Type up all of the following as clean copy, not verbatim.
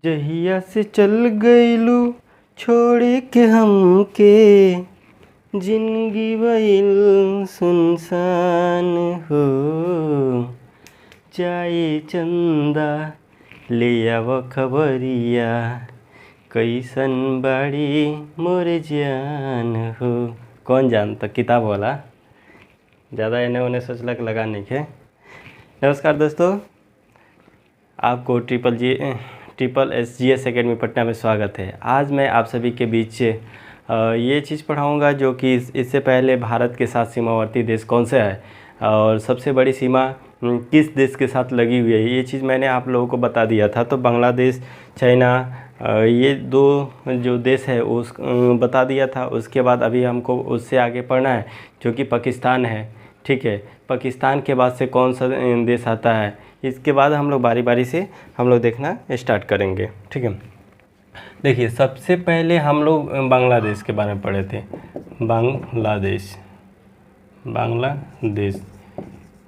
जहिया से चल गइलू छोड़ के हमके, जिंदगी भइल सुनसान हो। जाए चंदा ले आव खबरिया, कैसन बाड़ी मोर जान हो। कौन जानता किताब वाला, ज़्यादा इन्हें उन्हें सोचला के लगा नहीं है। नमस्कार दोस्तों, आपको ट्रिपल SGS एकेडमी पटना में स्वागत है। आज मैं आप सभी के बीच ये चीज़ पढ़ाऊँगा जो कि इससे पहले भारत के साथ सीमावर्ती देश कौन से है और सबसे बड़ी सीमा किस देश के साथ लगी हुई है, ये चीज़ मैंने आप लोगों को बता दिया था। तो बांग्लादेश, चाइना, ये दो जो देश है उस बता दिया था। उसके बाद अभी हमको उससे आगे पढ़ना है जो कि पाकिस्तान है। ठीक है, पाकिस्तान के बाद से कौन सा देश आता है, इसके बाद हम लोग बारी बारी से हम लोग देखना स्टार्ट करेंगे। ठीक है, देखिए सबसे पहले हम लोग बांग्लादेश के बारे में पढ़े थे।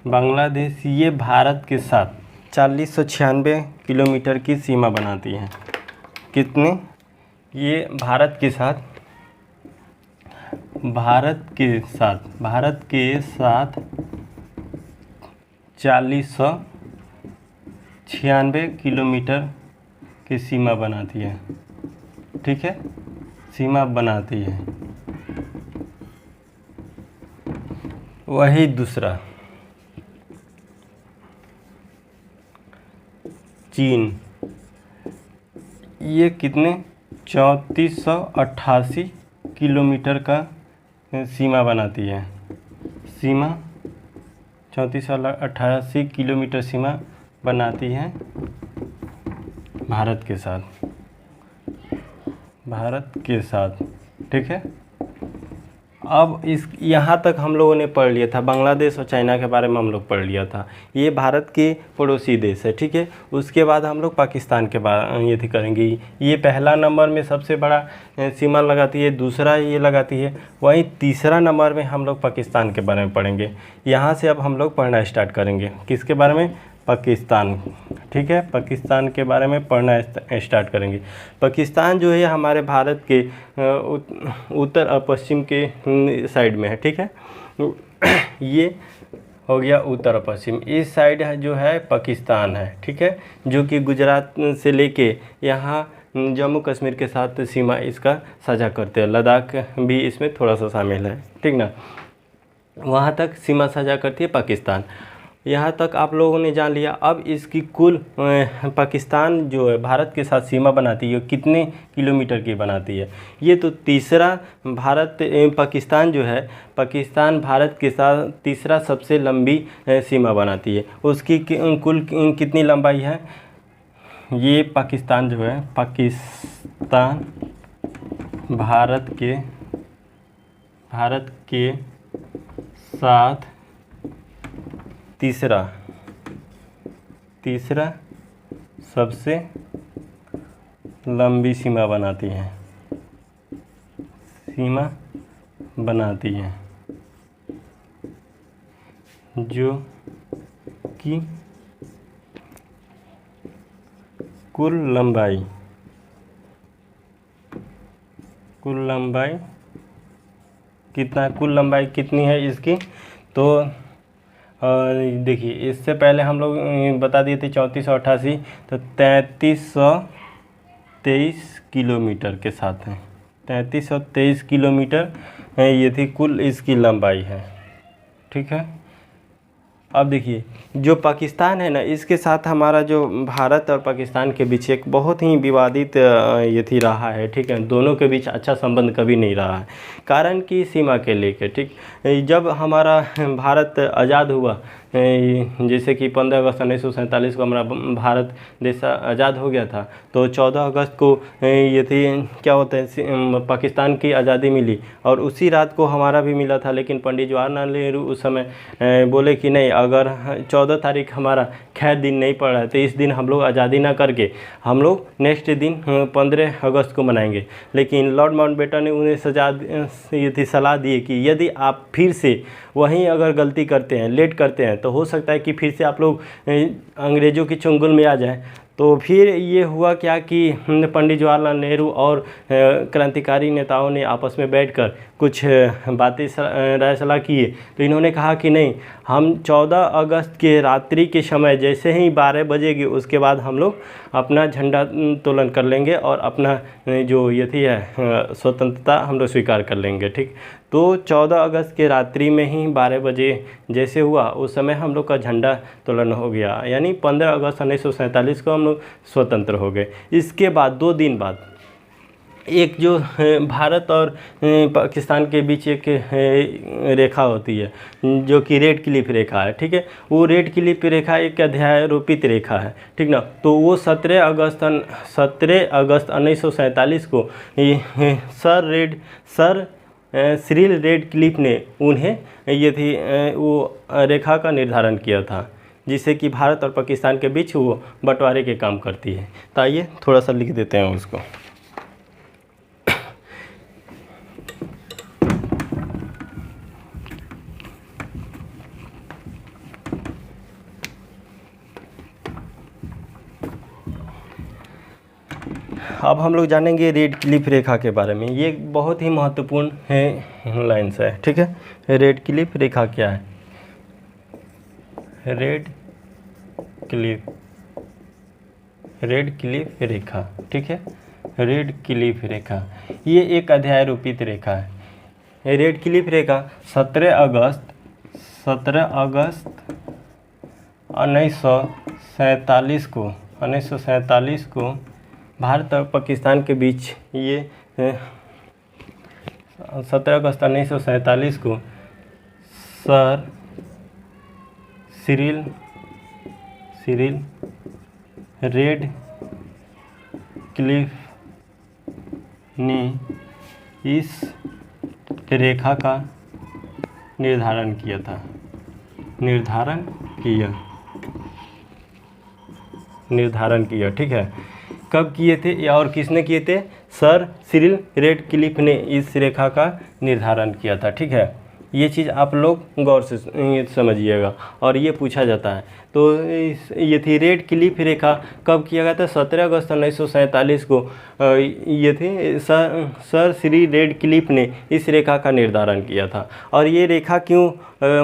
बांग्लादेश ये भारत के साथ 4096 किलोमीटर की सीमा बनाती है। कितने? ये भारत के साथ 4096 किलोमीटर की सीमा बनाती है। ठीक है, सीमा बनाती है। वही दूसरा चीन, ये कितने 3488 किलोमीटर का सीमा बनाती है। सीमा 3488 किलोमीटर सीमा बनाती है भारत के साथ। ठीक है, अब इस यहाँ तक हम लोगों ने पढ़ लिया था। बांग्लादेश और चाइना के बारे में हम लोग पढ़ लिया था। ये भारत के पड़ोसी देश है। ठीक है, उसके बाद हम लोग पाकिस्तान के बारे ये करेंगे। ये पहला नंबर में सबसे बड़ा सीमा लगाती है, दूसरा ये लगाती है, वहीं तीसरा नंबर में हम लोग पाकिस्तान के बारे में पढ़ेंगे। यहाँ से अब हम लोग पढ़ना स्टार्ट करेंगे। किसके बारे में? पाकिस्तान। ठीक है, पाकिस्तान के बारे में पढ़ना स्टार्ट करेंगे। पाकिस्तान जो है हमारे भारत के उत्तर और पश्चिम के साइड में है। ठीक है, ये हो गया उत्तर और पश्चिम। इस साइड जो है पाकिस्तान है। ठीक है, जो कि गुजरात से लेके यहाँ जम्मू कश्मीर के साथ सीमा इसका साझा करते हैं। लद्दाख भी इसमें थोड़ा सा शामिल है। ठीक ना, वहाँ तक सीमा साझा करती है पाकिस्तान। यहाँ तक आप लोगों ने जान लिया। अब इसकी कुल पाकिस्तान जो है भारत के साथ सीमा बनाती है कितने किलोमीटर की बनाती है? ये तो तीसरा पाकिस्तान जो है, पाकिस्तान भारत के साथ तीसरा सबसे लंबी सीमा बनाती है। उसकी कुल कितनी लंबाई है? ये पाकिस्तान जो है, पाकिस्तान भारत के साथ तीसरा सबसे लंबी सीमा बनाती है, जो कि कुल लंबाई कितनी है इसकी? तो देखिए, इससे पहले हम लोग बता दिए थे 3488, तो 3323 किलोमीटर के साथ है। 3323 किलोमीटर ये थी कुल इसकी लंबाई है। ठीक है, अब देखिए जो पाकिस्तान है ना, इसके साथ हमारा जो भारत और पाकिस्तान के बीच एक बहुत ही विवादित ये थी रहा है। ठीक है, दोनों के बीच अच्छा संबंध कभी नहीं रहा है, कारण कि सीमा के लेकर। ठीक, जब हमारा भारत आज़ाद हुआ, जैसे कि 15 अगस्त 1947 को हमारा भारत देश आज़ाद हो गया था, तो 14 अगस्त को ये थी क्या होता है पाकिस्तान की आज़ादी मिली, और उसी रात को हमारा भी मिला था। लेकिन पंडित जवाहरलाल नेहरू उस समय बोले कि नहीं, अगर 14 तारीख हमारा खैर दिन नहीं पड़ा है तो इस दिन हम लोग आज़ादी ना करके हम लोग नेक्स्ट दिन 15 अगस्त को मनाएंगे। लेकिन लॉर्ड माउंटबेटन ने उन्हें ये थी सलाह दी कि यदि आप फिर से वहीं अगर गलती करते हैं, लेट करते हैं, तो हो सकता है कि फिर से आप लोग अंग्रेज़ों की चंगुल में आ जाएं। तो फिर ये हुआ क्या कि पंडित जवाहरलाल नेहरू और क्रांतिकारी नेताओं ने आपस में बैठकर कुछ बातें राय सलाह किए। तो इन्होंने कहा कि नहीं, हम 14 अगस्त के रात्रि के समय जैसे ही 12 बजेगी उसके बाद हम लोग अपना झंडा तोलन कर लेंगे और अपना जो ये थी है स्वतंत्रता हम लोग स्वीकार कर लेंगे। ठीक, तो 14 अगस्त के रात्रि में ही 12 बजे जैसे हुआ उस समय हम लोग का झंडा तोलन हो गया, यानी 15 अगस्त 1947 को हम लोग स्वतंत्र हो गए। इसके बाद 2 दिन बाद एक जो भारत और पाकिस्तान के बीच एक रेखा होती है जो कि रेड क्लिफ रेखा है। ठीक है, वो रेड क्लिफ रेखा एक अध्यारोपित रेखा है। ठीक ना, तो वो 17 अगस्त 1947 को सर सिरिल रेड क्लिफ ने उन्हें ये थी वो रेखा का निर्धारण किया था, जिससे कि भारत और पाकिस्तान के बीच वो बंटवारे के काम करती है। तो आइए थोड़ा सा लिख देते हैं उसको। अब हम लोग जानेंगे रेड क्लिफ रेखा के बारे में। ये बहुत ही महत्वपूर्ण है लाइन्स है। ठीक है, रेड क्लिफ रेखा क्या है? रेड क्लिफ रेखा, ठीक है, रेड क्लिफ रेखा ये एक अध्यायरोपित रेखा है। रेड क्लिफ रेखा 17 अगस्त 1947 को भारत और पाकिस्तान के बीच ये 17 अगस्त 1947 को सर सिरिल रेड क्लिफ ने इस रेखा का निर्धारण किया। ठीक है, कब किए थे और किसने किए थे? सर सिरिल रेड क्लिफ ने इस रेखा का निर्धारण किया था। ठीक है, ये चीज़ आप लोग गौर से समझिएगा और ये पूछा जाता है। तो ये थी रेड क्लिफ रेखा कब किया गया था? 17 अगस्त 1947 को ये थी सर सिरिल रेड क्लिफ ने इस रेखा का निर्धारण किया था। और ये रेखा क्यों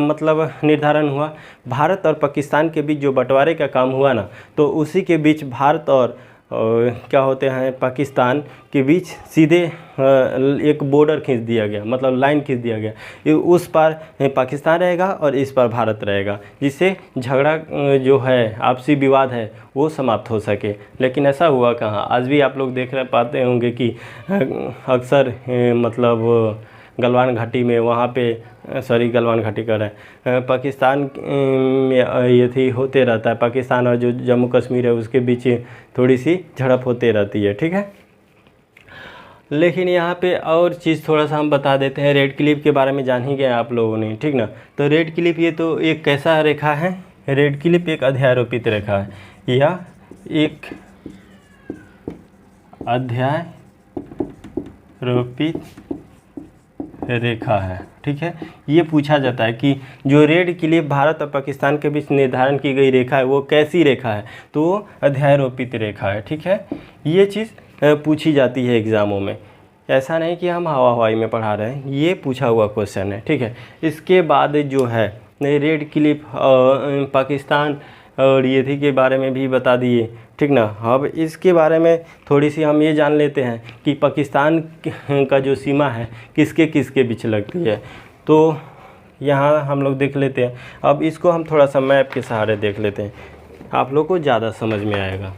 मतलब निर्धारण हुआ? भारत और पाकिस्तान के बीच जो बंटवारे का काम हुआ ना, तो उसी के बीच भारत और क्या होते हैं पाकिस्तान के बीच सीधे एक बॉर्डर खींच दिया गया, मतलब लाइन खींच दिया गया। उस पार पाकिस्तान रहेगा और इस पार भारत रहेगा, जिससे झगड़ा जो है आपसी विवाद है वो समाप्त हो सके। लेकिन ऐसा हुआ कहाँ? आज भी आप लोग पाते होंगे कि अक्सर मतलब गलवान घाटी में वहाँ पे गलवान घाटी कर रहे हैं पाकिस्तान में ये थी होते रहता है। पाकिस्तान और जो जम्मू कश्मीर है उसके बीच थोड़ी सी झड़प होते रहती है। ठीक है, लेकिन यहाँ पे और चीज़ थोड़ा सा हम बता देते हैं। रेड क्लिफ के बारे में जान ही गए आप लोगों ने, ठीक ना। तो रेड क्लिफ ये तो एक कैसा रेखा है? रेड क्लिफ एक अध्यारोपित रेखा है या एक अध्यारोपित रेखा है। ठीक है, ये पूछा जाता है कि जो रेड क्लिफ भारत और पाकिस्तान के बीच निर्धारण की गई रेखा है वो कैसी रेखा है? तो वो अध्यारोपित रेखा है। ठीक है, ये चीज़ पूछी जाती है एग्ज़ामों में। ऐसा नहीं कि हम हवाई में पढ़ा रहे हैं, ये पूछा हुआ क्वेश्चन है। ठीक है, इसके बाद जो है रेड क्लिफ पाकिस्तान और ये थी के बारे में भी बता दिए। ठीक ना, अब इसके बारे में थोड़ी सी हम ये जान लेते हैं कि पाकिस्तान का जो सीमा है किसके किसके बीच लगती है। तो यहाँ हम लोग देख लेते हैं। अब इसको हम थोड़ा सा मैप के सहारे देख लेते हैं, आप लोग को ज़्यादा समझ में आएगा।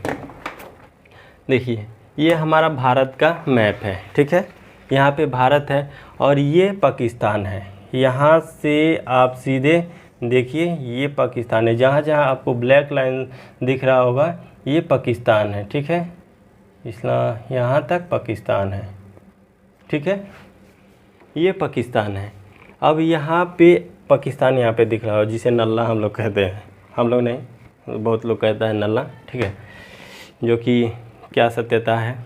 देखिए, ये हमारा भारत का मैप है। ठीक है, यहाँ पे भारत है और ये पाकिस्तान है। यहाँ से आप सीधे देखिए ये पाकिस्तान है। जहाँ जहाँ आपको ब्लैक लाइन दिख रहा होगा ये पाकिस्तान है। ठीक है, इसलिए यहाँ तक पाकिस्तान है। ठीक है, ये पाकिस्तान है। अब यहाँ पे पाकिस्तान यहाँ पे दिख रहा हो जिसे नल्ला हम लोग कहते हैं। हम लोग नहीं, बहुत लोग कहता है नल्ला। ठीक है, जो कि क्या सत्यता है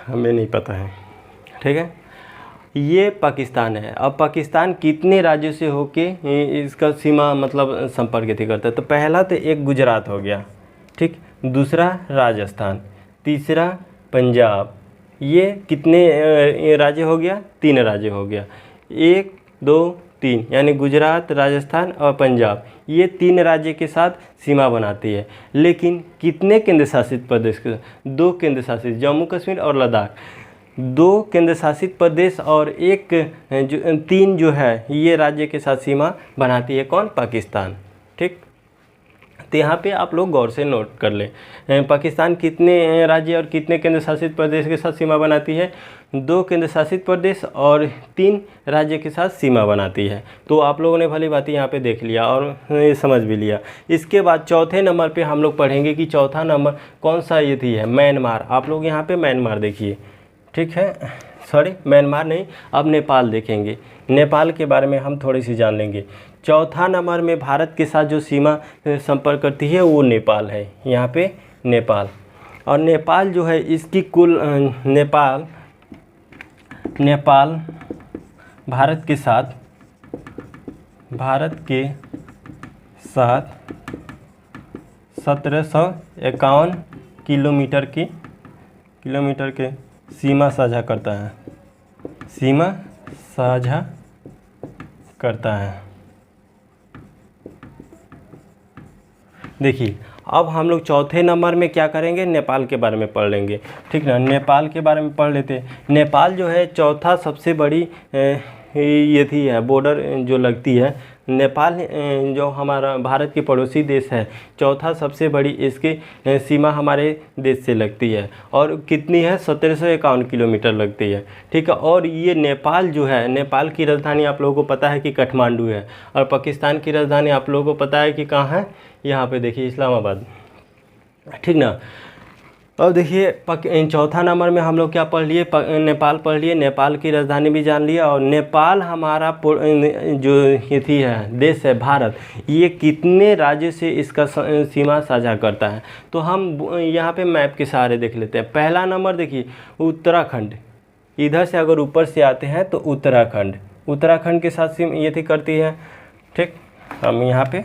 हमें नहीं पता है। ठीक है, ये पाकिस्तान है। अब पाकिस्तान कितने राज्यों से होके इसका सीमा मतलब संपर्क थी करता है? तो पहला तो एक गुजरात हो गया। ठीक, दूसरा राजस्थान, तीसरा पंजाब। ये कितने राज्य हो गया? 3 राज्य हो गया। 1 2 3 यानी गुजरात, राजस्थान और पंजाब, ये 3 राज्य के साथ सीमा बनाती है। लेकिन कितने केंद्र शासित प्रदेश के? 2 केंद्र शासित, जम्मू कश्मीर और लद्दाख। 2 केंद्र शासित प्रदेश और 3 जो है ये राज्य के साथ सीमा बनाती है। कौन? पाकिस्तान। ठीक, तो यहाँ पे आप लोग गौर से नोट कर लें, पाकिस्तान कितने राज्य और कितने केंद्र शासित प्रदेश के साथ सीमा बनाती है? 2 केंद्र शासित प्रदेश और 3 राज्य के साथ सीमा बनाती है। तो आप लोगों ने भली बात यहाँ पे देख लिया और समझ भी लिया। इसके बाद चौथे नंबर पे हम लोग पढ़ेंगे कि चौथा नंबर कौन सा ये थी है? म्यांमार। आप लोग यहाँ पे म्यांमार देखिए, ठीक है, सॉरी म्यांमार नहीं, अब नेपाल देखेंगे। नेपाल के बारे में हम थोड़ी सी जान लेंगे। चौथा नंबर में भारत के साथ जो सीमा संपर्क करती है वो नेपाल है। यहाँ पे नेपाल, और नेपाल जो है इसकी कुल नेपाल भारत के साथ 1751 किलोमीटर के सीमा साझा करता है, सीमा साझा करता है। देखिए अब हम लोग चौथे नंबर में क्या करेंगे? नेपाल के बारे में पढ़ लेंगे, ठीक ना। नेपाल के बारे में पढ़ लेते हैं। नेपाल जो है चौथा सबसे बड़ी ये थी है बॉर्डर जो लगती है। नेपाल जो हमारा भारत के पड़ोसी देश है, चौथा सबसे बड़ी इसकी सीमा हमारे देश से लगती है। और कितनी है? 1751 किलोमीटर लगती है, ठीक है। और ये नेपाल जो है, नेपाल की राजधानी आप लोगों को पता है कि काठमांडू है, और पाकिस्तान की राजधानी आप लोगों को पता है कि कहाँ है? यहाँ पे देखिए इस्लामाबाद, ठीक ना। अब देखिए चौथा नंबर में हम लोग क्या पढ़ लिए? नेपाल पढ़ लिए, नेपाल की राजधानी भी जान लिया। और नेपाल हमारा जो ये थी है देश है भारत, ये कितने राज्य से इसका सीमा साझा करता है? तो हम यहाँ पे मैप के सहारे देख लेते हैं। पहला नंबर देखिए उत्तराखंड, इधर से अगर ऊपर से आते हैं तो उत्तराखंड के साथ सीमा ये थी करती है, ठीक। हम यहाँ पे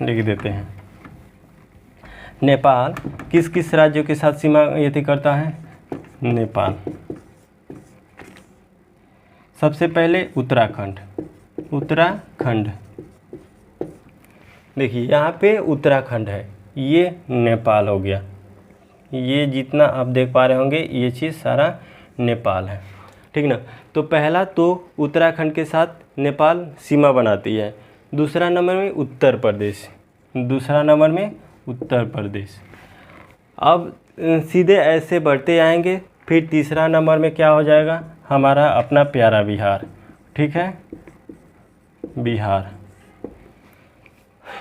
लिख देते हैं नेपाल किस किस राज्यों के साथ सीमा यति करता है? नेपाल सबसे पहले उत्तराखंड देखिए यहाँ पे उत्तराखंड है, ये नेपाल हो गया। ये जितना आप देख पा रहे होंगे ये चीज़ सारा नेपाल है, ठीक ना। तो पहला तो उत्तराखंड के साथ नेपाल सीमा बनाती है। दूसरा नंबर में उत्तर प्रदेश। अब सीधे ऐसे बढ़ते आएंगे, फिर तीसरा नंबर में क्या हो जाएगा? हमारा अपना प्यारा बिहार, ठीक है।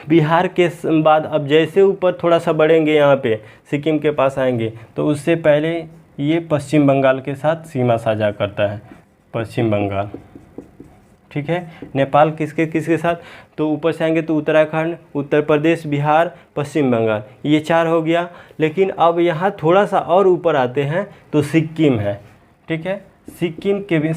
बिहार के बाद अब जैसे ऊपर थोड़ा सा बढ़ेंगे, यहाँ पे सिक्किम के पास आएंगे, तो उससे पहले ये पश्चिम बंगाल के साथ सीमा साझा करता है, पश्चिम बंगाल, ठीक है। नेपाल किसके साथ? तो ऊपर से आएंगे तो उत्तराखंड, उत्तर प्रदेश, बिहार, पश्चिम बंगाल, ये 4 हो गया। लेकिन अब यहाँ थोड़ा सा और ऊपर आते हैं तो सिक्किम है, ठीक है। सिक्किम के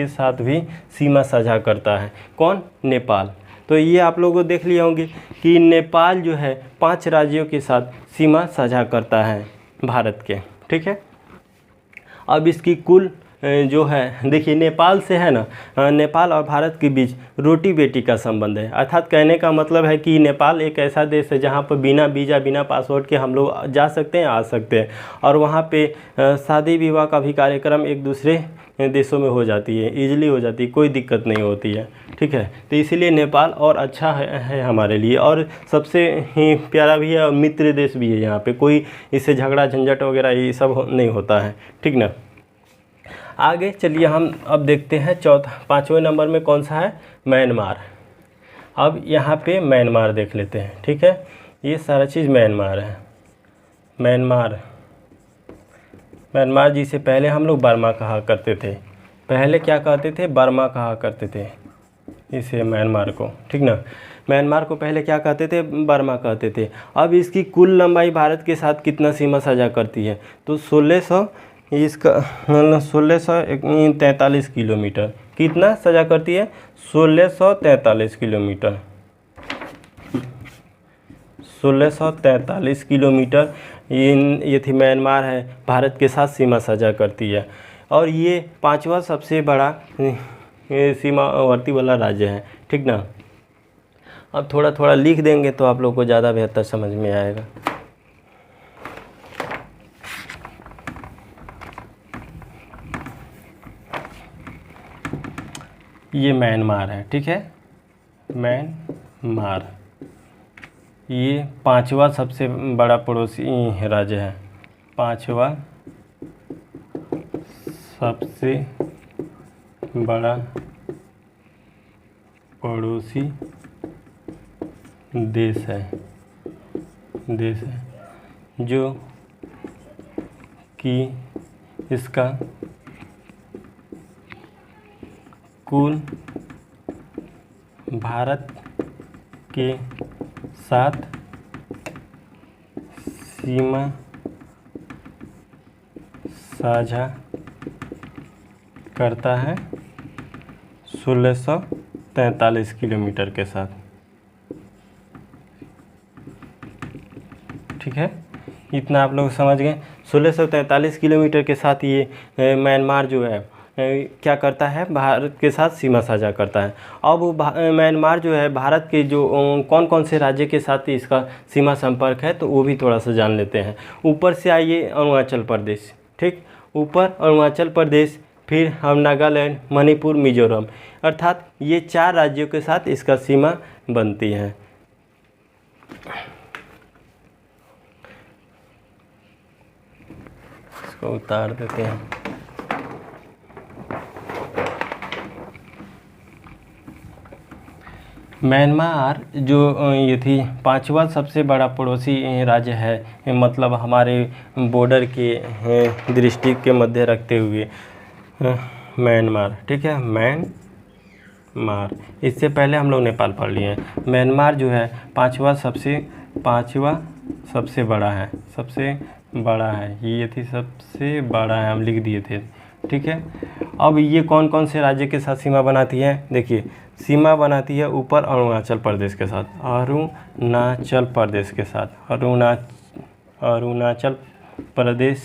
साथ भी सीमा साझा करता है। कौन? नेपाल। तो ये आप लोगों देख लिए होंगे कि नेपाल जो है 5 राज्यों के साथ सीमा साझा करता है भारत के, ठीक है। अब इसकी कुल जो है देखिए नेपाल से है ना, नेपाल और भारत के बीच रोटी बेटी का संबंध है। अर्थात कहने का मतलब है कि नेपाल एक ऐसा देश है जहाँ पर बिना वीज़ा बिना पासपोर्ट के हम लोग जा सकते हैं, आ सकते हैं, और वहाँ पे शादी विवाह का भी कार्यक्रम एक दूसरे देशों में हो जाती है, ईजिली हो जाती है, कोई दिक्कत नहीं होती है, ठीक है। तो इसीलिए नेपाल और अच्छा है हमारे लिए, और सबसे ही प्यारा भी है और मित्र देश भी है। यहाँ पे कोई इससे झगड़ा झंझट वगैरह ये सब नहीं होता है, ठीक ना। आगे चलिए हम अब देखते हैं 5वें नंबर में कौन सा है? म्यांमार। अब यहाँ पे म्यांमार देख लेते हैं, ठीक है। ये सारा चीज़ म्यांमार है। म्यांमार जिसे पहले हम लोग बर्मा कहा करते थे, पहले क्या कहते थे? बर्मा कहा करते थे इसे, म्यांमार को, ठीक ना। म्यांमार को पहले क्या कहते थे? बर्मा कहते थे। अब इसकी कुल लंबाई भारत के साथ कितना सीमा साझा करती है? तो 1643 किलोमीटर। कितना साझा करती है? 1643 किलोमीटर। 1643 किलोमीटर ये थी म्यांमार है, भारत के साथ सीमा साझा करती है। और ये 5वां सबसे बड़ा ये सीमावर्ती वाला राज्य है, ठीक ना। अब थोड़ा थोड़ा लिख देंगे तो आप लोग को ज़्यादा बेहतर समझ में आएगा। ये म्यांमार है, ठीक है, म्यांमार ये 5वां सबसे बड़ा पड़ोसी राज्य है, 5वां सबसे बड़ा पड़ोसी देश है जो कि इसका कुल भारत के साथ सीमा साझा करता है 1643 किलोमीटर के साथ, ठीक है। इतना आप लोग समझ गए। 1643 किलोमीटर के साथ ये म्यांमार जो है क्या करता है, भारत के साथ सीमा साझा करता है। अब म्यांमार जो है भारत के जो कौन कौन से राज्य के साथ इसका सीमा संपर्क है तो वो भी थोड़ा सा जान लेते हैं। ऊपर से आइए अरुणाचल प्रदेश, ठीक, ऊपर अरुणाचल प्रदेश, फिर हम नागालैंड, मणिपुर, मिजोरम, अर्थात ये 4 राज्यों के साथ इसका सीमा बनती है। इसको उतार देते हैं। म्यांमार जो ये थी 5वां सबसे बड़ा पड़ोसी राज्य है, मतलब हमारे बॉर्डर के दृष्टि के मध्य रखते हुए म्यांमार, ठीक है, म्यांमार। इससे पहले हम लोग नेपाल पढ़ लिए हैं। म्यांमार जो है 5वां सबसे बड़ा है, ये थी सबसे बड़ा है, हम लिख दिए थे, ठीक है। अब ये कौन कौन से राज्य के साथ सीमा बनाती है, देखिए सीमा बनाती है ऊपर अरुणाचल प्रदेश के साथ, अरुणाचल प्रदेश,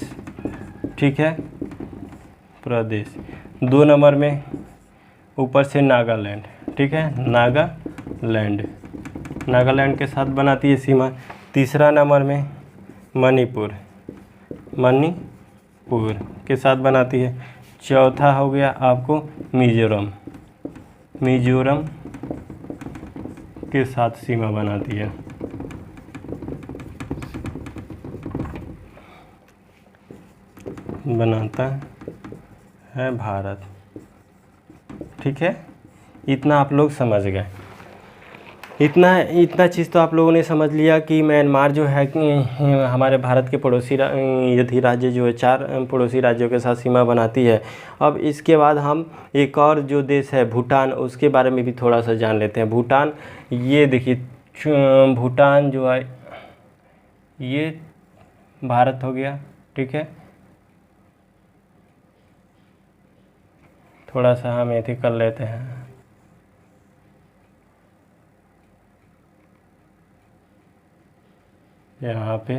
ठीक है, प्रदेश। 2 नंबर में ऊपर से नागालैंड, ठीक है, नागालैंड के साथ बनाती है सीमा। तीसरा नंबर में मणिपुर के साथ बनाती है। चौथा हो गया आपको मिजोरम के साथ सीमा बनाती है। बनाता है भारत, ठीक है। इतना आप लोग समझ गए। इतना चीज़ तो आप लोगों ने समझ लिया कि म्यांमार जो है हमारे भारत के पड़ोसी यदि राज्य जो है 4 पड़ोसी राज्यों के साथ सीमा बनाती है। अब इसके बाद हम एक और जो देश है भूटान, उसके बारे में भी थोड़ा सा जान लेते हैं। भूटान, ये देखिए भूटान जो है ये भारत हो गया, ठीक है। थोड़ा सा हम ऐसे कर लेते हैं, यहाँ पे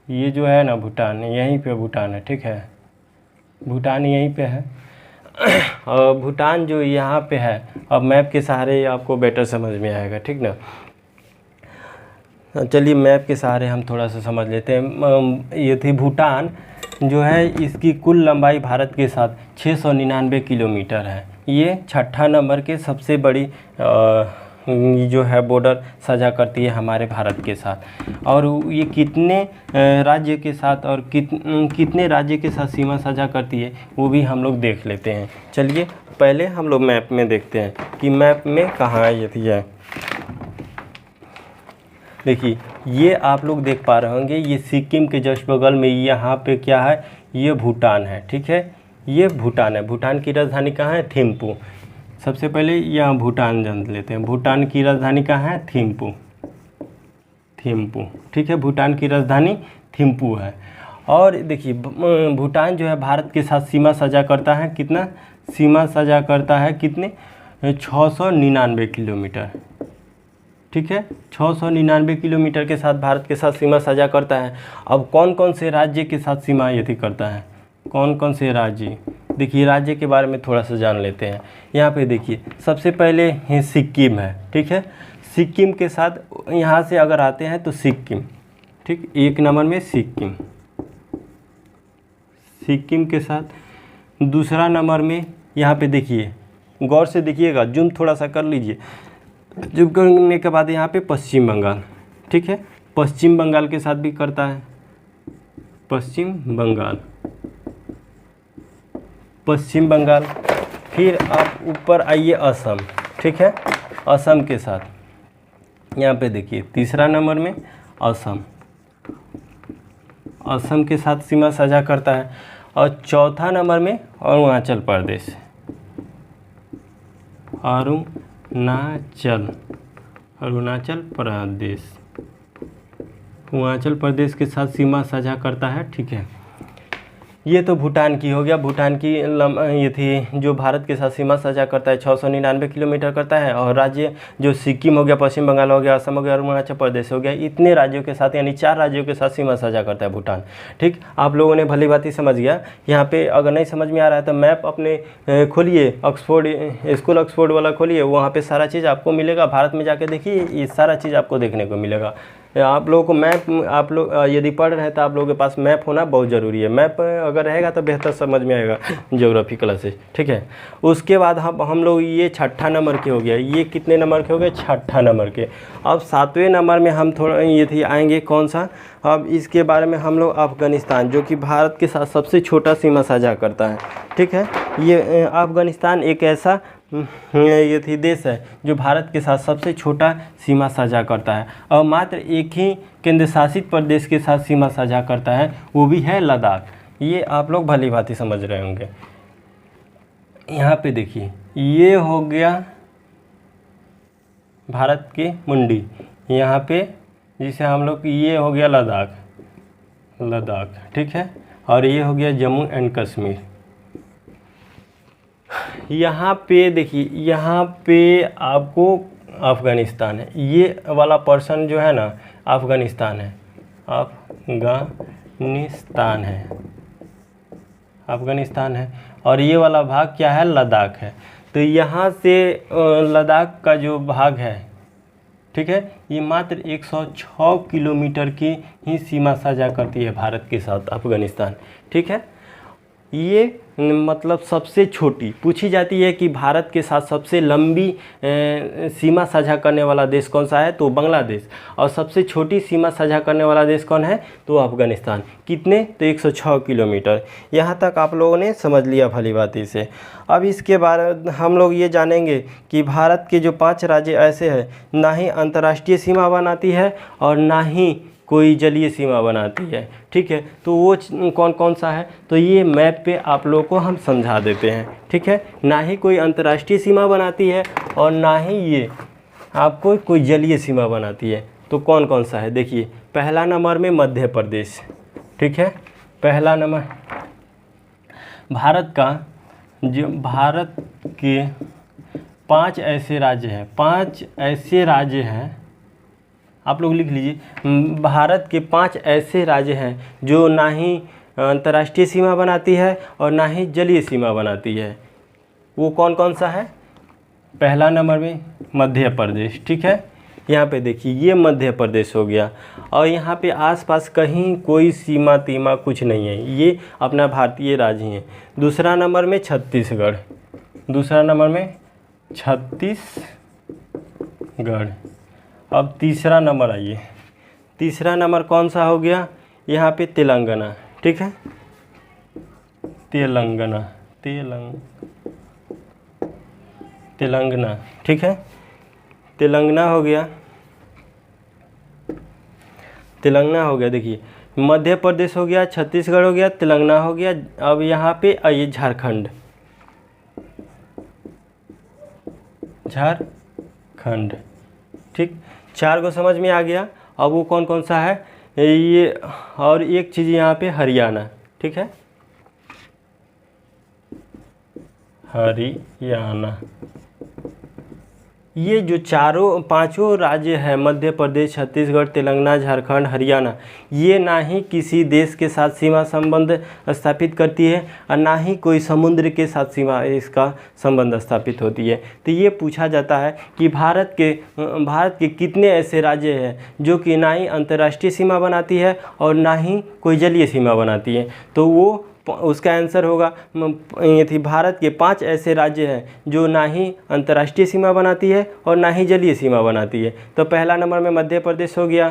ये जो है ना भूटान, यहीं पे भूटान है, ठीक है, भूटान यहीं पे है। और भूटान जो यहाँ पे है, अब मैप के सहारे आपको बेटर समझ में आएगा, ठीक ना। चलिए मैप के सहारे हम थोड़ा सा समझ लेते हैं। ये थी भूटान जो है, इसकी कुल लंबाई भारत के साथ 699 किलोमीटर है। ये 6ठा नंबर के सबसे बड़ी जो है बॉर्डर साझा करती है हमारे भारत के साथ। और ये कितने राज्य के साथ और कितने राज्य के साथ सीमा साझा करती है वो भी हम लोग देख लेते हैं। चलिए पहले हम लोग मैप में देखते हैं कि मैप में कहाँ ये थी है। देखिए ये आप लोग देख पा रहे होंगे, ये सिक्किम के जस्ट बगल में यहाँ पे क्या है, ये भूटान है, ठीक है, ये भूटान है। भूटान की राजधानी कहाँ है, थिम्पू। सबसे पहले यहाँ भूटान जान लेते हैं। भूटान की राजधानी कहाँ है, थिम्पू, ठीक है, भूटान की राजधानी थिम्पू है। और देखिए भूटान जो है भारत के साथ सीमा साझा करता है, कितना सीमा साझा करता है, कितने 699 किलोमीटर, ठीक है, 699 किलोमीटर के साथ भारत के साथ सीमा साझा करता है। अब कौन कौन से राज्य के साथ सीमा यदि करता है, कौन कौन से राज्य, देखिए राज्य के बारे में थोड़ा सा जान लेते हैं। यहाँ पे देखिए सबसे पहले है सिक्किम है, ठीक है, सिक्किम के साथ यहाँ से अगर आते हैं तो सिक्किम, ठीक, 1 नंबर में सिक्किम, सिक्किम के साथ। दूसरा नंबर में यहाँ पे देखिए, गौर से देखिएगा, जूम थोड़ा सा कर लीजिए, जूम करने के बाद यहाँ पे पश्चिम बंगाल, ठीक है, पश्चिम बंगाल के साथ भी करता है, पश्चिम बंगाल, पश्चिम बंगाल। फिर आप ऊपर आइए असम, ठीक है, असम के साथ यहाँ पे देखिए तीसरा नंबर में असम, असम के साथ सीमा साझा करता है। और चौथा नंबर में अरुणाचल प्रदेश, अरुणाचल, अरुणाचल प्रदेश, अरुणाचल प्रदेश के साथ सीमा साझा करता है, ठीक है। ये तो भूटान की हो गया, भूटान की ये थी जो भारत के साथ सीमा साझा करता है, 699 किलोमीटर करता है। और राज्य जो सिक्किम हो गया, पश्चिम बंगाल हो गया, असम हो गया, अरुणाचल प्रदेश हो गया, इतने राज्यों के साथ यानी 4 राज्यों के साथ सीमा साझा करता है भूटान, ठीक। आप लोगों ने भली भांति समझ गया। यहाँ पे अगर नहीं समझ में आ रहा है तो मैप अपने खोलिए, ऑक्सफोर्ड स्कूल ऑक्सफोर्ड वाला खोलिए, वहाँ पर सारा चीज़ आपको मिलेगा। भारत में जाके देखिए, ये सारा चीज़ आपको देखने को मिलेगा। आप लोगों को मैप, आप लोग यदि पढ़ रहे हैं तो आप लोगों के पास मैप होना बहुत ज़रूरी है। मैप अगर रहेगा तो बेहतर समझ में आएगा ज्योग्राफी क्लासेस, ठीक है। उसके बाद हम लोग ये 6ठा नंबर के हो गया, ये कितने नंबर के हो गए, 6ठा नंबर के। अब 7वें नंबर में हम थोड़ा ये थी आएंगे, कौन सा, अब इसके बारे में हम लोग अफ़गानिस्तान, जो कि भारत के साथ सबसे छोटा सीमा साझा करता है, ठीक है। ये अफ़गानिस्तान एक ऐसा ये थी देश है जो भारत के साथ सबसे छोटा सीमा साझा करता है और मात्र एक ही केंद्र शासित प्रदेश के साथ सीमा साझा करता है, वो भी है लद्दाख। ये आप लोग भली भांति समझ रहे होंगे। यहाँ पे देखिए, ये हो गया भारत की मुंडी, यहाँ पे जिसे हम लोग, ये हो गया लद्दाख, लद्दाख, ठीक है। और ये हो गया जम्मू एंड कश्मीर। यहाँ पे देखिए, यहाँ पे आपको अफ़गानिस्तान है, ये वाला पर्सन जो है ना अफ़गानिस्तान है, अफ़गानिस्तान है, अफ़गानिस्तान है। और ये वाला भाग क्या है, लद्दाख है। तो यहाँ से लद्दाख का जो भाग है, ठीक है, ये मात्र 106 किलोमीटर की ही सीमा साझा करती है भारत के साथ अफ़गानिस्तान, ठीक है। ये मतलब सबसे छोटी पूछी जाती है कि भारत के साथ सबसे लंबी सीमा साझा करने वाला देश कौन सा है, तो बांग्लादेश। और सबसे छोटी सीमा साझा करने वाला देश कौन है, तो अफ़गानिस्तान। कितने, तो 106 किलोमीटर। यहाँ तक आप लोगों ने समझ लिया भली भांति से। अब इसके बारे हम लोग ये जानेंगे कि भारत के जो 5 राज्य ऐसे हैं, ना ही अंतर्राष्ट्रीय सीमा बनाती है और ना ही कोई जलीय सीमा बनाती है, ठीक है। तो वो कौन कौन सा है, तो ये मैप पे आप लोगों को हम समझा देते हैं, ठीक है। ना ही कोई अंतर्राष्ट्रीय सीमा बनाती है और ना ही ये आपको कोई जलीय सीमा बनाती है। तो कौन कौन सा है, देखिए पहला नंबर में मध्य प्रदेश, ठीक है। पहला नंबर भारत का, जो भारत के 5 ऐसे राज्य हैं, 5 ऐसे राज्य हैं, आप लोग लिख लीजिए। भारत के 5 ऐसे राज्य हैं जो ना ही अंतर्राष्ट्रीय सीमा बनाती है और ना ही जलीय सीमा बनाती है। वो कौन कौन सा है, पहला नंबर में मध्य प्रदेश, ठीक है। यहाँ पे देखिए, ये मध्य प्रदेश हो गया और यहाँ पे आसपास कहीं कोई सीमा तीमा कुछ नहीं है, ये अपना भारतीय राज्य हैं। दूसरा नंबर में छत्तीसगढ़, दूसरा नंबर में छत्तीसगढ़। अब तीसरा नंबर आइए, तीसरा नंबर कौन सा हो गया, यहाँ पे तेलंगाना, ठीक है, तेलंगाना, तेलंगाना, ठीक है, तेलंगाना हो गया, तेलंगाना हो गया। देखिए मध्य प्रदेश हो गया, छत्तीसगढ़ हो गया, तेलंगाना हो गया। अब यहाँ पे आइए झारखंड, झारखंड, ठीक। 4 को समझ में आ गया। अब वो कौन कौन सा है, ये, और एक चीज़ यहाँ पे हरियाणा, ठीक है, हरियाणा, ये जो चारों पांचों राज्य है, मध्य प्रदेश, छत्तीसगढ़, तेलंगाना, झारखंड, हरियाणा, ये ना ही किसी देश के साथ सीमा संबंध स्थापित करती है और ना ही कोई समुद्र के साथ सीमा इसका संबंध स्थापित होती है। तो ये पूछा जाता है कि भारत के कितने ऐसे राज्य हैं जो कि ना ही अंतर्राष्ट्रीय सीमा बनाती है और ना ही कोई जलीय सीमा बनाती है। तो वो उसका आंसर होगा ये थी, भारत के 5 ऐसे राज्य हैं जो ना ही अंतर्राष्ट्रीय सीमा बनाती है और ना ही जलीय सीमा बनाती है। तो पहला नंबर में मध्य प्रदेश हो गया,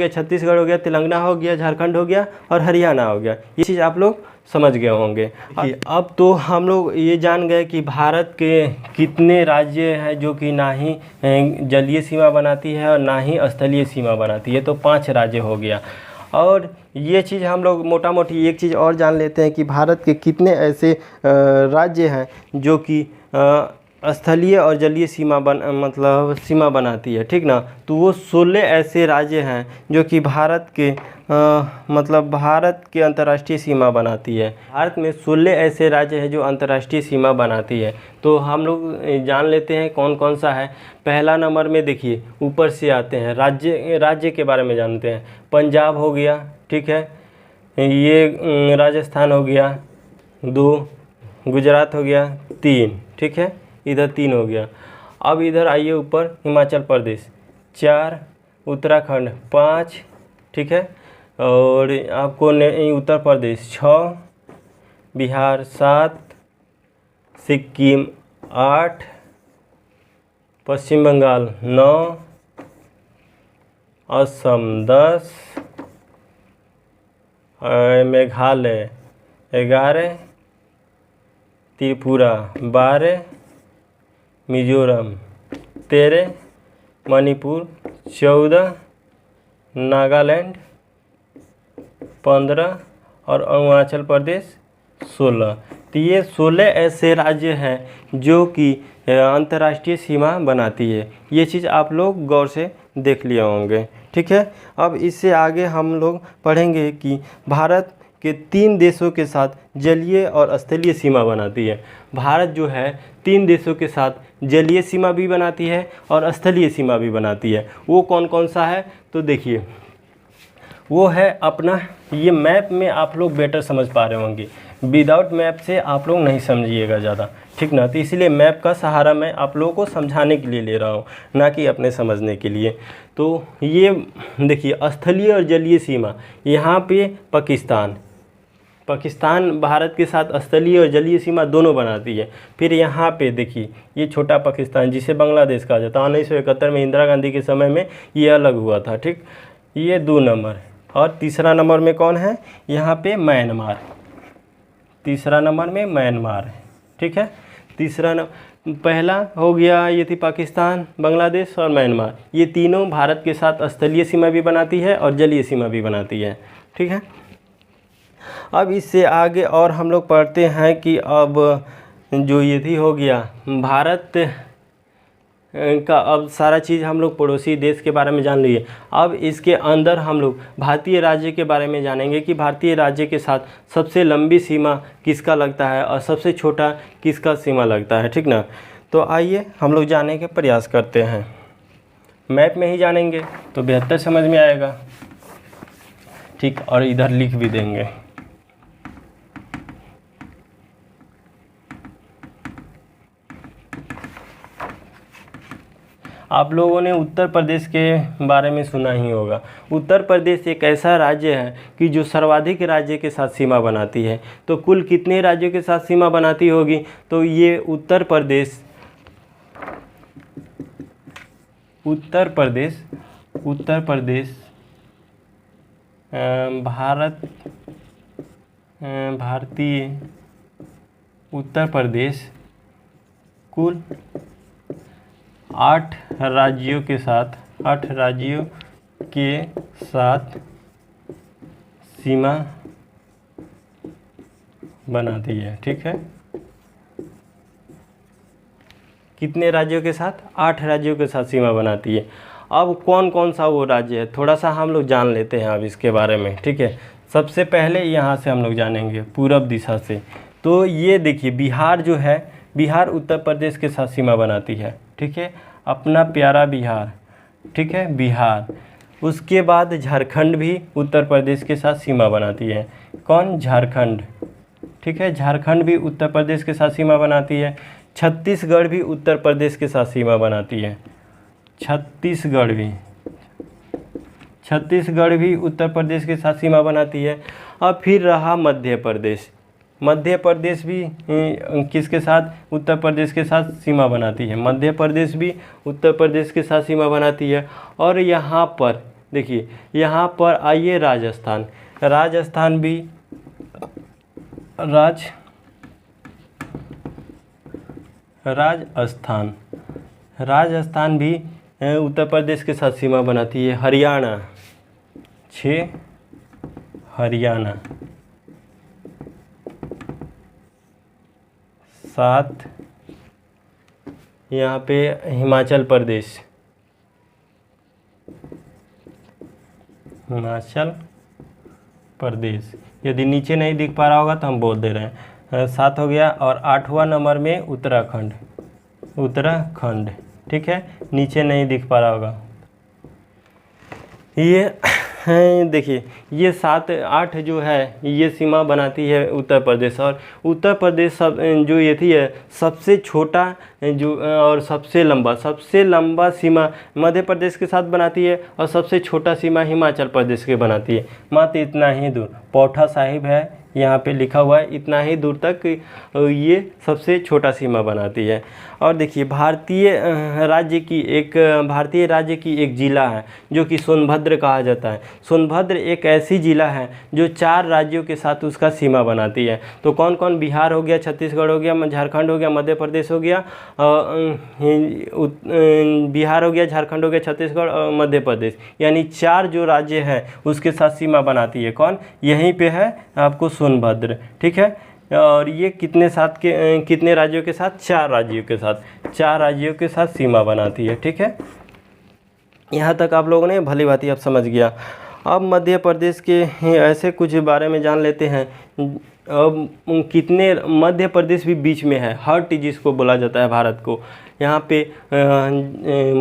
छत्तीसगढ़ हो गया, तेलंगाना हो गया, झारखंड हो गया और हरियाणा हो गया। ये चीज़ आप लोग समझ गए होंगे। अब तो हम लोग ये जान गए कि भारत के कितने राज्य हैं जो कि ना ही जलीय सीमा बनाती है और ना ही स्थलीय सीमा बनाती है। तो 5 राज्य हो गया। और ये चीज़ हम लोग मोटा मोटी एक चीज़ और जान लेते हैं कि भारत के कितने ऐसे राज्य हैं जो कि स्थलीय और जलीय सीमा सीमा बनाती है, ठीक ना। तो वो 16 ऐसे राज्य हैं जो कि भारत के अंतर्राष्ट्रीय सीमा बनाती है। भारत में 16 ऐसे राज्य हैं जो अंतर्राष्ट्रीय सीमा बनाती है। तो हम लोग जान लेते हैं कौन कौन सा है। पहला नंबर में देखिए, ऊपर से आते हैं, राज्य के बारे में जानते हैं। पंजाब हो गया, ठीक है, ये राजस्थान हो गया 2, गुजरात हो गया 3, ठीक है, इधर 3 हो गया। अब इधर आइए ऊपर, हिमाचल प्रदेश 4, उत्तराखंड 5, ठीक है, और आपको उत्तर प्रदेश 6, बिहार 7, सिक्किम 8, पश्चिम बंगाल 9, असम 10, मेघालय 11, त्रिपुरा 12, मिजोरम 13, मणिपुर 14, नागालैंड 15 और अरुणाचल प्रदेश 16। तो ये 16 ऐसे राज्य हैं जो कि अंतर्राष्ट्रीय सीमा बनाती है। ये चीज़ आप लोग गौर से देख लिए होंगे, ठीक है। अब इससे आगे हम लोग पढ़ेंगे कि भारत के 3 देशों के साथ जलीय और स्थलीय सीमा बनाती है। भारत जो है 3 देशों के साथ जलीय सीमा भी बनाती है और स्थलीय सीमा भी बनाती है। वो कौन कौन सा है, तो देखिए, वो है अपना, ये मैप में आप लोग बेटर समझ पा रहे होंगे, विदाउट मैप से आप लोग नहीं समझिएगा ज़्यादा, ठीक ना। तो इसलिए मैप का सहारा मैं आप लोगों को समझाने के लिए ले रहा हूँ, ना कि अपने समझने के लिए। तो ये देखिए, स्थलीय और जलीय सीमा, यहाँ पे पाकिस्तान भारत के साथ स्थलीय और जलीय सीमा दोनों बनाती है। फिर यहाँ पे देखिए, ये छोटा पाकिस्तान जिसे बांग्लादेश कहा जाता है, 1971 में इंदिरा गांधी के समय में ये अलग हुआ था, ठीक। ये 2 नंबर। और तीसरा नंबर में कौन है, यहाँ पे म्यांमार, तीसरा नंबर में म्यांमार है, ठीक है। पहला हो गया, ये थी पाकिस्तान, बांग्लादेश और म्यांमार। ये तीनों भारत के साथ स्थलीय सीमा भी बनाती है और जलीय सीमा भी बनाती है, ठीक है। अब इससे आगे और हम लोग पढ़ते हैं कि अब जो ये थी हो गया भारत का, अब सारा चीज़ हम लोग पड़ोसी देश के बारे में जान लिए। अब इसके अंदर हम लोग भारतीय राज्य के बारे में जानेंगे कि भारतीय राज्य के साथ सबसे लंबी सीमा किसका लगता है और सबसे छोटा किसका सीमा लगता है, ठीक ना। तो आइए हम लोग जानने के प्रयास करते हैं। मैप में ही जानेंगे तो बेहतर समझ में आएगा, ठीक, और इधर लिख भी देंगे। आप लोगों ने उत्तर प्रदेश के बारे में सुना ही होगा। उत्तर प्रदेश एक ऐसा राज्य है कि जो सर्वाधिक राज्य के साथ सीमा बनाती है। तो कुल कितने राज्यों के साथ सीमा बनाती होगी, तो ये उत्तर प्रदेश भारतीय उत्तर प्रदेश कुल 8 राज्यों के साथ सीमा बनाती है, ठीक है। कितने राज्यों के साथ, 8 राज्यों के साथ सीमा बनाती है। अब कौन कौन सा वो राज्य है, थोड़ा सा हम लोग जान लेते हैं अब इसके बारे में, ठीक है। सबसे पहले यहाँ से हम लोग जानेंगे पूरब दिशा से। तो ये देखिए, बिहार जो है बिहार उत्तर प्रदेश के साथ सीमा बनाती है, ठीक है, अपना प्यारा बिहार, ठीक है, बिहार। उसके बाद झारखंड भी उत्तर प्रदेश के साथ सीमा बनाती है। कौन? झारखंड, ठीक है, झारखंड भी उत्तर प्रदेश के साथ सीमा बनाती है। छत्तीसगढ़ भी उत्तर प्रदेश के साथ सीमा बनाती है। छत्तीसगढ़ भी उत्तर प्रदेश के साथ सीमा बनाती है। अब फिर रहा मध्य प्रदेश। मध्य प्रदेश भी किसके साथ? उत्तर प्रदेश के साथ सीमा बनाती है। मध्य प्रदेश भी उत्तर प्रदेश के साथ सीमा बनाती है। और यहाँ पर देखिए, यहाँ पर आइए राजस्थान। राजस्थान भी राजस्थान भी उत्तर प्रदेश के साथ सीमा बनाती है। हरियाणा 6, हरियाणा 7, यहाँ पे हिमाचल प्रदेश, यदि नीचे नहीं दिख पा रहा होगा तो हम बोल दे रहे हैं। 7 हो गया। और 8वां नंबर में उत्तराखंड, ठीक है, नीचे नहीं दिख पा रहा होगा। ये देखिए, ये 7, 8 जो है ये सीमा बनाती है उत्तर प्रदेश। और उत्तर प्रदेश जो ये थी है सबसे छोटा जो और सबसे लंबा सीमा मध्य प्रदेश के साथ बनाती है। और सबसे छोटा सीमा हिमाचल प्रदेश के बनाती है। मात्र इतना ही दूर पौठा साहिब है, यहाँ पे लिखा हुआ है, इतना ही दूर तक ये सबसे छोटा सीमा बनाती है। और देखिए, भारतीय राज्य की एक ज़िला है जो कि सोनभद्र कहा जाता है। सोनभद्र एक ऐसी ज़िला है जो 4 राज्यों के साथ उसका सीमा बनाती है। तो कौन कौन? बिहार हो गया, छत्तीसगढ़ हो गया, झारखंड हो गया, मध्य प्रदेश हो गया, बिहार हो गया, झारखंड हो गया, छत्तीसगढ़ और मध्य प्रदेश, यानी 4 जो राज्य हैं उसके साथ सीमा बनाती है। कौन? यहीं पे है आपको सोनभद्र, ठीक है। और ये कितने राज्यों के साथ? 4 राज्यों के साथ सीमा बनाती है, ठीक है। यहाँ तक आप लोगों ने भली भांति अब समझ गया। अब मध्य प्रदेश के ऐसे कुछ बारे में जान लेते हैं। अब कितने मध्य प्रदेश भी बीच में है, हर्ट जिसको बोला जाता है भारत को। यहाँ पे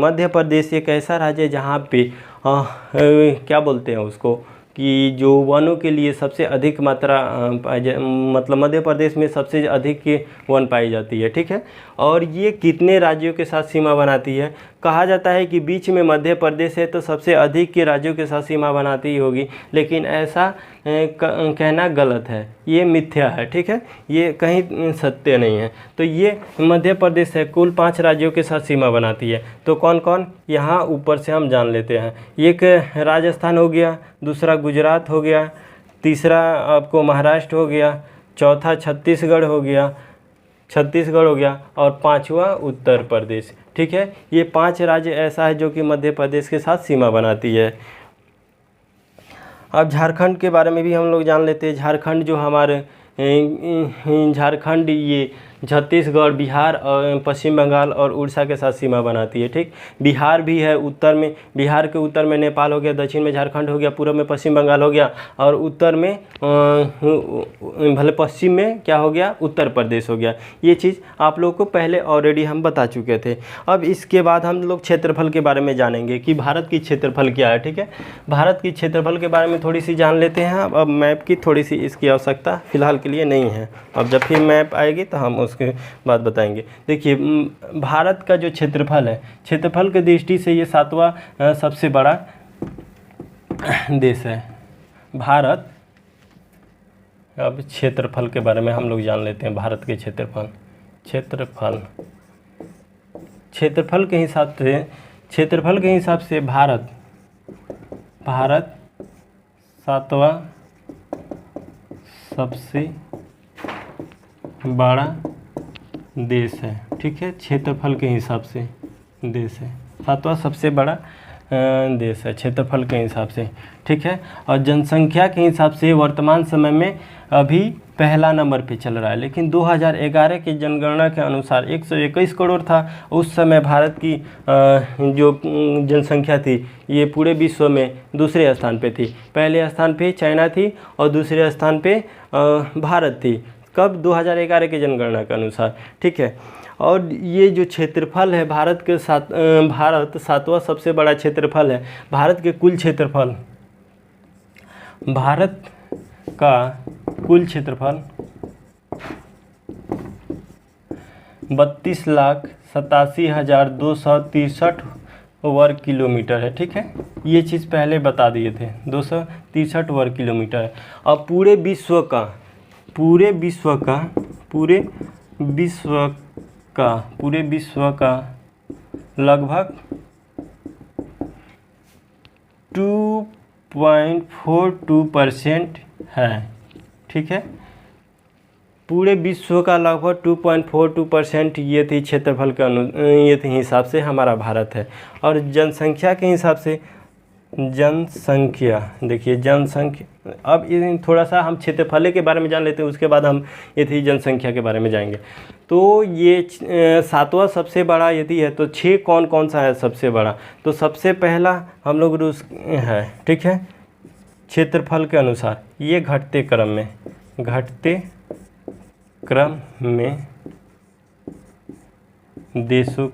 मध्य प्रदेश एक ऐसा राज्य है जहाँ पे क्या बोलते हैं उसको कि जो वनों के लिए सबसे अधिक मात्रा मतलब मध्य प्रदेश में सबसे अधिक वन पाई जाती है, ठीक है। और ये कितने राज्यों के साथ सीमा बनाती है? कहा जाता है कि बीच में मध्य प्रदेश है तो सबसे अधिक के राज्यों के साथ सीमा बनाती ही होगी, लेकिन ऐसा कहना गलत है, ये मिथ्या है, ठीक है, ये कहीं सत्य नहीं है। तो ये मध्य प्रदेश है, कुल 5 राज्यों के साथ सीमा बनाती है। तो कौन कौन? यहाँ ऊपर से हम जान लेते हैं। एक राजस्थान हो गया, दूसरा गुजरात हो गया, तीसरा आपको महाराष्ट्र हो गया, चौथा छत्तीसगढ़ हो गया और 5वां उत्तर प्रदेश, ठीक है। ये 5 राज्य ऐसा है जो कि मध्य प्रदेश के साथ सीमा बनाती है। अब झारखंड के बारे में भी हम लोग जान लेते हैं। झारखंड जो हमारे झारखंड ये छत्तीसगढ़, बिहार और पश्चिम बंगाल और उड़ीसा के साथ सीमा बनाती है, ठीक। बिहार भी है उत्तर में, बिहार के उत्तर में नेपाल हो गया, दक्षिण में झारखंड हो गया, पूर्व में पश्चिम बंगाल हो गया और उत्तर में भले पश्चिम में क्या हो गया? उत्तर प्रदेश हो गया। ये चीज़ आप लोग को पहले ऑलरेडी हम बता चुके थे। अब इसके बाद हम लोग क्षेत्रफल के बारे में जानेंगे कि भारत की क्षेत्रफल क्या है, ठीक है। भारत की क्षेत्रफल के बारे में थोड़ी सी जान लेते हैं। अब मैप की थोड़ी सी इसकी आवश्यकता फ़िलहाल के लिए नहीं है। अब जब फिर मैप आएगी तो हम उसके बाद बताएंगे। देखिए, भारत का जो क्षेत्रफल है, क्षेत्रफल की दृष्टि से ये 7वां सबसे बड़ा देश है भारत। अब क्षेत्रफल के बारे में हम लोग जान लेते हैं। भारत के क्षेत्रफल के हिसाब से भारत 7वां सबसे बड़ा देश है, ठीक है। क्षेत्रफल के हिसाब से देश है, 7वां सबसे बड़ा देश है क्षेत्रफल के हिसाब से, ठीक है। और जनसंख्या के हिसाब से वर्तमान समय में अभी पहला नंबर पे चल रहा है, लेकिन 2011 की जनगणना के अनुसार 121 करोड़ था उस समय भारत की जो जनसंख्या थी ये पूरे विश्व में दूसरे स्थान पे थी। पहले स्थान पे चाइना थी और दूसरे स्थान पे भारत थी। कब? 2011 की जनगणना के अनुसार, ठीक है। और ये जो क्षेत्रफल है भारत के भारत 7वां सबसे बड़ा क्षेत्रफल है। भारत के कुल क्षेत्रफल, भारत का कुल क्षेत्रफल 32,87,263 वर्ग किलोमीटर है, ठीक है। ये चीज़ पहले बता दिए थे, 263 वर्ग किलोमीटर है। अब पूरे विश्व का लगभग 2.42% है, ठीक है। पूरे विश्व का लगभग 2.42% ये थी क्षेत्रफल के ये थी हिसाब से हमारा भारत है। और जनसंख्या के हिसाब से, जनसंख्या देखिए, जनसंख्या, अब ये थोड़ा सा हम क्षेत्रफल के बारे में जान लेते हैं, उसके बाद हम ये थी जनसंख्या के बारे में जाएंगे। तो ये 7वां सबसे बड़ा यदि है तो 6 कौन कौन सा है सबसे बड़ा? तो सबसे पहला हम लोग रूस है, ठीक है। क्षेत्रफल के अनुसार ये घटते क्रम में देशों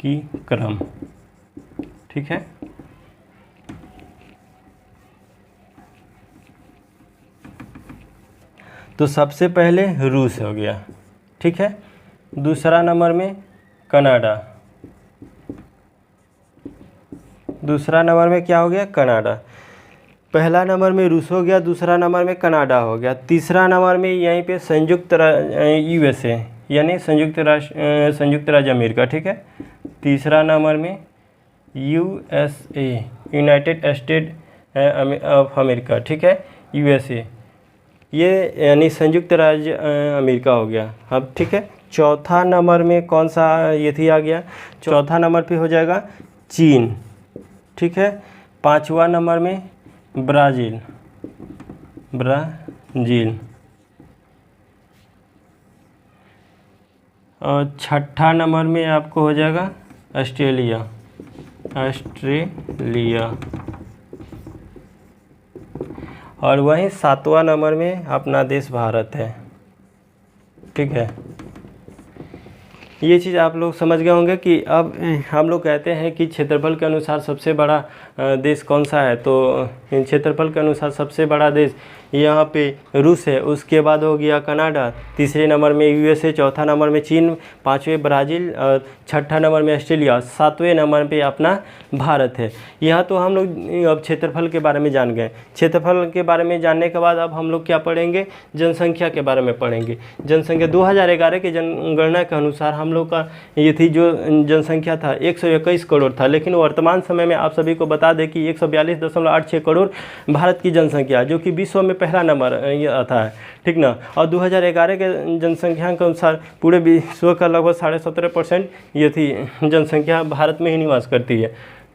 की क्रम, ठीक है। तो सबसे पहले रूस हो गया, ठीक है। दूसरा नंबर में कनाडा, दूसरा नंबर में क्या हो गया? कनाडा। पहला नंबर में रूस हो गया, दूसरा नंबर में कनाडा हो गया, तीसरा नंबर में यहीं पे USA यानी संयुक्त राज्य अमेरिका, ठीक है। तीसरा नंबर में USA United state of America, ठीक है, USA, ये यानी संयुक्त राज्य अमेरिका हो गया। अब ठीक है, चौथा नंबर में कौन सा ये थी आ गया? चौथा नंबर पे हो जाएगा चीन, ठीक है। पांचवा नंबर में ब्राज़ील, और छठा नंबर में आपको हो जाएगा ऑस्ट्रेलिया, और वहीं सातवां नंबर में अपना देश भारत है, ठीक है। ये चीज़ आप लोग समझ गए होंगे कि अब हम लोग कहते हैं कि क्षेत्रफल के अनुसार सबसे बड़ा देश कौन सा है, तो क्षेत्रफल के अनुसार सबसे बड़ा देश यहाँ पे रूस है, उसके बाद हो गया कनाडा, तीसरे नंबर में USA, चौथा नंबर में चीन, पांचवें ब्राज़ील, और छठा नंबर में ऑस्ट्रेलिया, सातवें नंबर पे अपना भारत है। यहाँ तो हम लोग अब क्षेत्रफल के बारे में जान गए। क्षेत्रफल के बारे में जानने के बाद अब हम लोग क्या पढ़ेंगे? जनसंख्या के बारे में पढ़ेंगे। जनसंख्या 2011 की जनगणना के अनुसार हम लोग का ये थी जो जनसंख्या था 121 करोड़ था, लेकिन वर्तमान समय में आप सभी को बता दें कि 142.86 करोड़ भारत की जनसंख्या, जो कि विश्व में पहला नंबर ये आता है, ठीक ना। और 2011 के जनसंख्या के अनुसार पूरे विश्व का लगभग 17.5% ये थी जनसंख्या भारत में ही निवास करती है,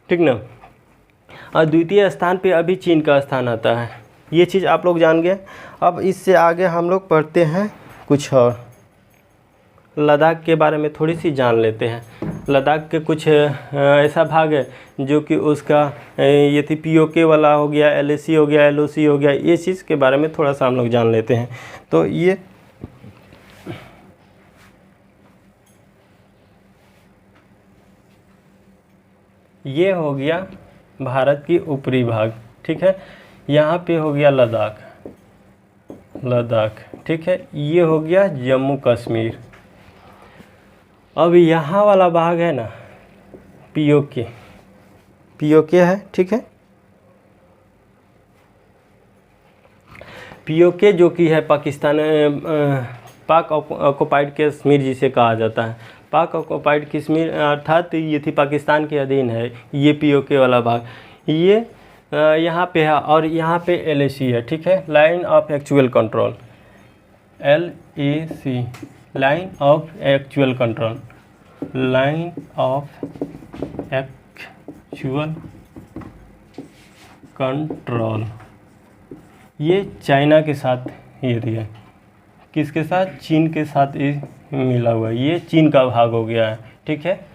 ठीक ना। और द्वितीय स्थान पे अभी चीन का स्थान आता है। ये चीज़ आप लोग जान गए। अब इससे आगे हम लोग पढ़ते हैं कुछ और, लद्दाख के बारे में थोड़ी सी जान लेते हैं। लद्दाख के कुछ ऐसा भाग है जो कि उसका ये थी POK वाला हो गया, LAC हो गया, LOC हो गया, ये चीज़ के बारे में थोड़ा सा हम लोग जान लेते हैं। तो ये हो गया भारत की ऊपरी भाग, ठीक है। यहाँ पे हो गया लद्दाख, ठीक है। ये हो गया जम्मू कश्मीर। अब यहाँ वाला भाग है ना POK है, ठीक है। POK जो कि है पाकिस्तान, पाक ऑक्युपाइड कश्मीर जिसे कहा जाता है। पाक ऑक्युपाइड कश्मीर अर्थात ये थी पाकिस्तान के अधीन है ये POK वाला भाग। ये यहाँ पे है, और यहाँ पे LAC है, ठीक है, line of actual control, LAC, line of actual control, line of actual control. ये चाइना के साथ ये है, किसके साथ? चीन के साथ ये मिला हुआ है। ये चीन का भाग हो गया है, ठीक है।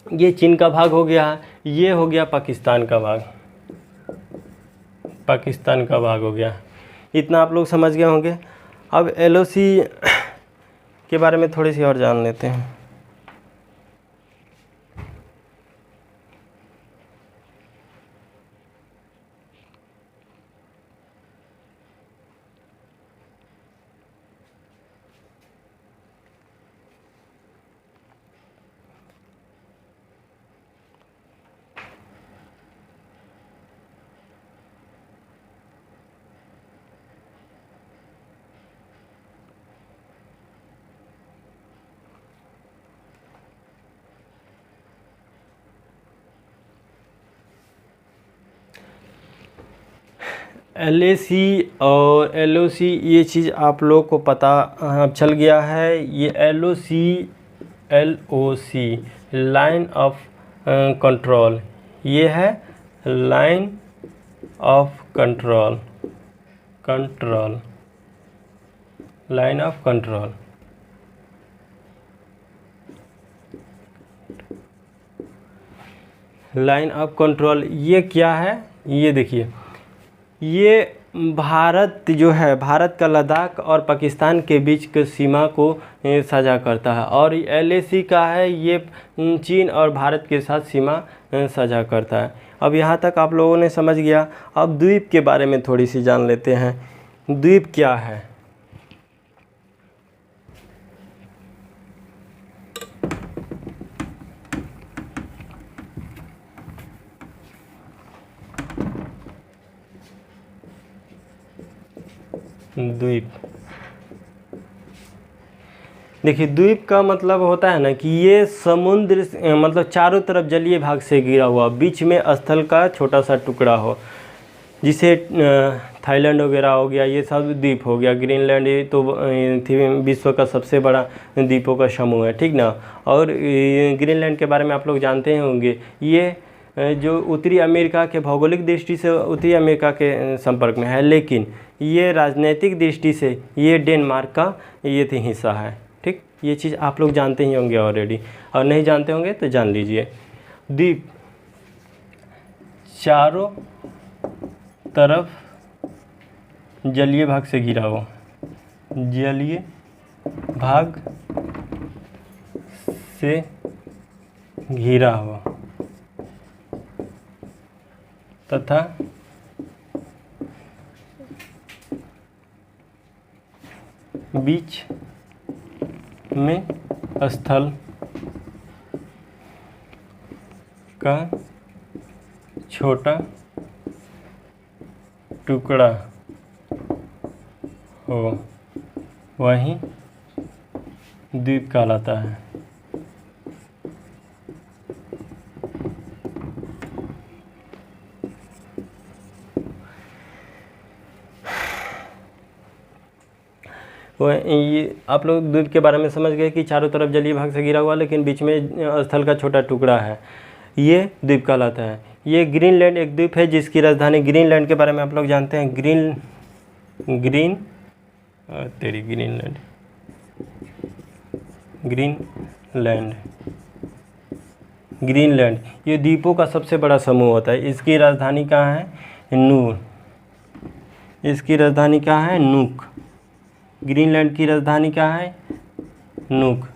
ये चीन का भाग हो गया है। ये हो गया पाकिस्तान का भाग, हो गया। इतना आप लोग समझ गए होंगे। अब LOC के बारे में थोड़ी सी और जान लेते हैं। LAC और LOC ये चीज़ आप लोग को पता चल गया है। ये LOC लाइन ऑफ कंट्रोल, ये है line of control, line of control. Line of control ये क्या है? ये देखिए, ये भारत जो है, भारत का लद्दाख और पाकिस्तान के बीच की सीमा को साझा करता है। और LAC का है, ये चीन और भारत के साथ सीमा साझा करता है। अब यहाँ तक आप लोगों ने समझ गया। अब द्वीप के बारे में थोड़ी सी जान लेते हैं। द्वीप क्या है? द्वीप, देखिए द्वीप का मतलब होता है ना कि ये समुद्र मतलब चारों तरफ जलीय भाग से घिरा हुआ, बीच में स्थल का छोटा सा टुकड़ा हो, जिसे थाईलैंड वगैरह हो गया, ये सब द्वीप हो गया। ग्रीनलैंड ये तो विश्व का सबसे बड़ा द्वीपों का समूह है, ठीक ना। और ग्रीनलैंड के बारे में आप लोग जानते होंगे, ये जो उत्तरी अमेरिका के भौगोलिक दृष्टि से उत्तरी अमेरिका के संपर्क में है, लेकिन ये राजनीतिक दृष्टि से ये डेनमार्क का ये हिस्सा है, ठीक। ये चीज़ आप लोग जानते ही होंगे ऑलरेडी, और नहीं जानते होंगे तो जान लीजिए। द्वीप चारों तरफ जलीय भाग से घिरा हुआ, जलीय भाग से घिरा हुआ तथा बीच में स्थल का छोटा टुकड़ा हो, वही द्वीप कहलाता है। ये आप लोग द्वीप के बारे में समझ गए कि चारों तरफ जलीय भाग से घिरा हुआ, लेकिन बीच में स्थल का छोटा टुकड़ा है, ये द्वीप कहलाता है। ये ग्रीनलैंड एक द्वीप है जिसकी राजधानी, ग्रीनलैंड के बारे में आप लोग जानते हैं, ग्रीनलैंड ये द्वीपों का सबसे बड़ा समूह होता है। इसकी राजधानी कहाँ है? नूक। ग्रीनलैंड की राजधानी कहाँ है? नूक।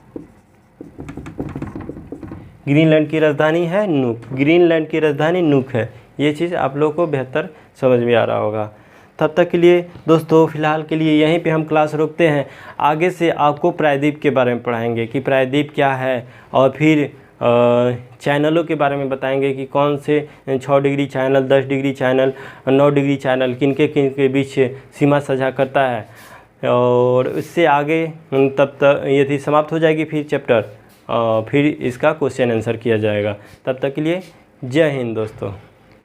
ग्रीनलैंड की राजधानी है नूक। ग्रीनलैंड की राजधानी नूक है। ये चीज़ आप लोगों को बेहतर समझ में आ रहा होगा। तब तक के लिए दोस्तों, फ़िलहाल के लिए यहीं पे हम क्लास रोकते हैं। आगे से आपको प्रायद्वीप के बारे में पढ़ाएंगे कि प्रायद्वीप क्या है, और फिर चैनलों के बारे में बताएंगे कि कौन से 6 degree channel, 10 degree channel, 9 degree channel किनके बीच सीमा साझा करता है। और इससे आगे तब तक ये थी समाप्त हो जाएगी फिर चैप्टर, फिर इसका क्वेश्चन आंसर किया जाएगा। तब तक के लिए जय हिंद दोस्तों।